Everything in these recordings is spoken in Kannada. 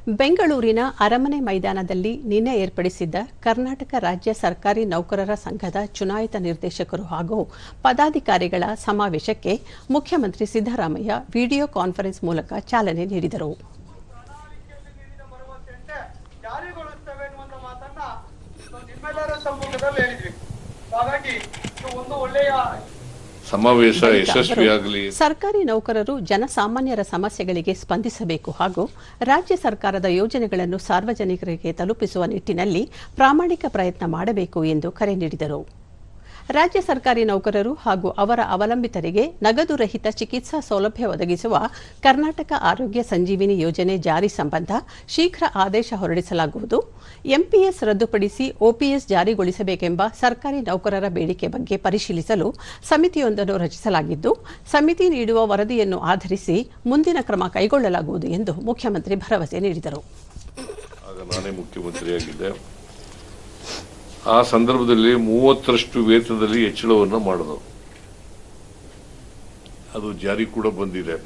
ಬೆಂಗಳೂರಿನ ಅರಮನೆ ಮೈದಾನದಲ್ಲಿ ನಿನ್ನೆ ಏರ್ಪಡಿಸಿದ್ದ ಕರ್ನಾಟಕ ರಾಜ್ಯ ಸರ್ಕಾರಿ ನೌಕರರ ಸಂಘದ ಚುನಾಯಿತ ನಿರ್ದೇಶಕರು ಹಾಗೂ ಪದಾಧಿಕಾರಿಗಳ ಸಮಾವೇಶಕ್ಕೆ ಮುಖ್ಯಮಂತ್ರಿ ಸಿದ್ದರಾಮಯ್ಯ ವಿಡಿಯೋ ಕಾನ್ಫರೆನ್ಸ್ ಮೂಲಕ ಚಾಲನೆ ನೀಡಿದರು. ಸಮಾವೇಶ ಯಶಸ್ವಿಯಾಗಲಿ. ಸರ್ಕಾರಿ ನೌಕರರು ಜನಸಾಮಾನ್ಯರ ಸಮಸ್ಯೆಗಳಿಗೆ ಸ್ಪಂದಿಸಬೇಕು ಹಾಗೂ ರಾಜ್ಯ ಸರ್ಕಾರದ ಯೋಜನೆಗಳನ್ನು ಸಾರ್ವಜನಿಕರಿಗೆ ತಲುಪಿಸುವ ನಿಟ್ಟಿನಲ್ಲಿ ಪ್ರಾಮಾಣಿಕ ಪ್ರಯತ್ನ ಮಾಡಬೇಕು ಎಂದು ಕರೆ ನೀಡಿದರು. ರಾಜ್ಯ ಸರ್ಕಾರಿ ನೌಕರರು ಹಾಗೂ ಅವರ ಅವಲಂಬಿತರಿಗೆ ನಗದು ರಹಿತ ಚಿಕಿತ್ಸಾ ಸೌಲಭ್ಯ ಒದಗಿಸುವ ಕರ್ನಾಟಕ ಆರೋಗ್ಯ ಸಂಜೀವಿನಿ ಯೋಜನೆ ಜಾರಿ ಸಂಬಂಧ ಶೀಘ್ರ ಆದೇಶ ಹೊರಡಿಸಲಾಗುವುದು. ಎಂಪಿಎಸ್ ರದ್ದುಪಡಿಸಿ ಒಪಿಎಸ್ ಜಾರಿಗೊಳಿಸಬೇಕೆಂಬ ಸರ್ಕಾರಿ ನೌಕರರ ಬೇಡಿಕೆ ಬಗ್ಗೆ ಪರಿಶೀಲಿಸಲು ಸಮಿತಿಯೊಂದನ್ನು ರಚಿಸಲಾಗಿದ್ದು, ಸಮಿತಿ ನೀಡುವ ವರದಿಯನ್ನು ಆಧರಿಸಿ ಮುಂದಿನ ಕ್ರಮ ಕೈಗೊಳ್ಳಲಾಗುವುದು ಎಂದು ಮುಖ್ಯಮಂತ್ರಿ ಭರವಸೆ ನೀಡಿದರು. ನಾನೇ ಮುಖ್ಯಮಂತ್ರಿಯಾಗಿದ್ದೆ. ಆ ಸಂದರ್ಭದಲ್ಲಿ 30ರಷ್ಟು ವೇತನದಲ್ಲಿ ಹೆಚ್ಚಳವನ್ನು ಮಾಡಿದ್ರು. ಅದು ಜಾರಿ ಕೂಡ ಬಂದಿದೆ.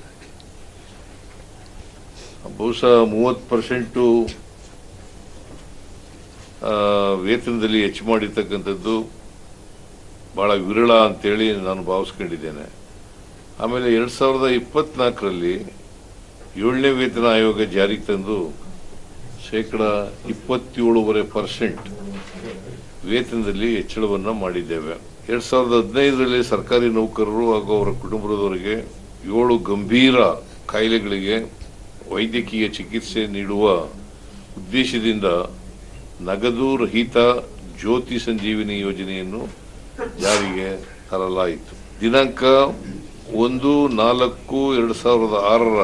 ಬಹುಶಃ 30% ವೇತನದಲ್ಲಿ ಹೆಚ್ಚು ಮಾಡಿರ್ತಕ್ಕಂಥದ್ದು ಬಹಳ ವಿರಳ ಅಂತೇಳಿ ನಾನು ಭಾವಿಸ್ಕೊಂಡಿದ್ದೇನೆ. ಆಮೇಲೆ 2024ರಲ್ಲಿ 7ನೇ ವೇತನ ಆಯೋಗ ಜಾರಿಗೆ ತಂದು 27.5% ವೇತನದಲ್ಲಿ ಹೆಚ್ಚಳವನ್ನು ಮಾಡಿದ್ದೇವೆ. 2015ರಲ್ಲಿ ಸರ್ಕಾರಿ ನೌಕರರು ಹಾಗೂ ಅವರ ಕುಟುಂಬದವರಿಗೆ 7 ಗಂಭೀರ ಕಾಯಿಲೆಗಳಿಗೆ ವೈದ್ಯಕೀಯ ಚಿಕಿತ್ಸೆ ನೀಡುವ ಉದ್ದೇಶದಿಂದ ನಗದು ರಹಿತ ಜ್ಯೋತಿ ಸಂಜೀವಿನಿ ಯೋಜನೆಯನ್ನು ಜಾರಿಗೆ ತರಲಾಯಿತು. ದಿನಾಂಕ 1/4/2006ರ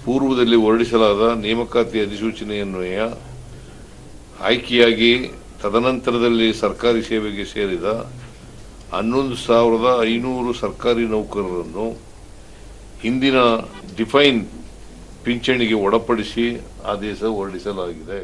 ಪೂರ್ವದಲ್ಲಿ ಹೊರಡಿಸಲಾದ ನೇಮಕಾತಿ ಅಧಿಸೂಚನೆಯನ್ವಯ ಆಯ್ಕೆಯಾಗಿ ತದನಂತರದಲ್ಲಿ ಸರ್ಕಾರಿ ಸೇವೆಗೆ ಸೇರಿದ 11,500 ಸರ್ಕಾರಿ ನೌಕರರನ್ನು ಹಿಂದಿನ ಡಿಫೈನ್ ಪಿಂಚಣಿಗೆ ಒಳಪಡಿಸಿ ಆದೇಶ ಹೊರಡಿಸಲಾಗಿದೆ.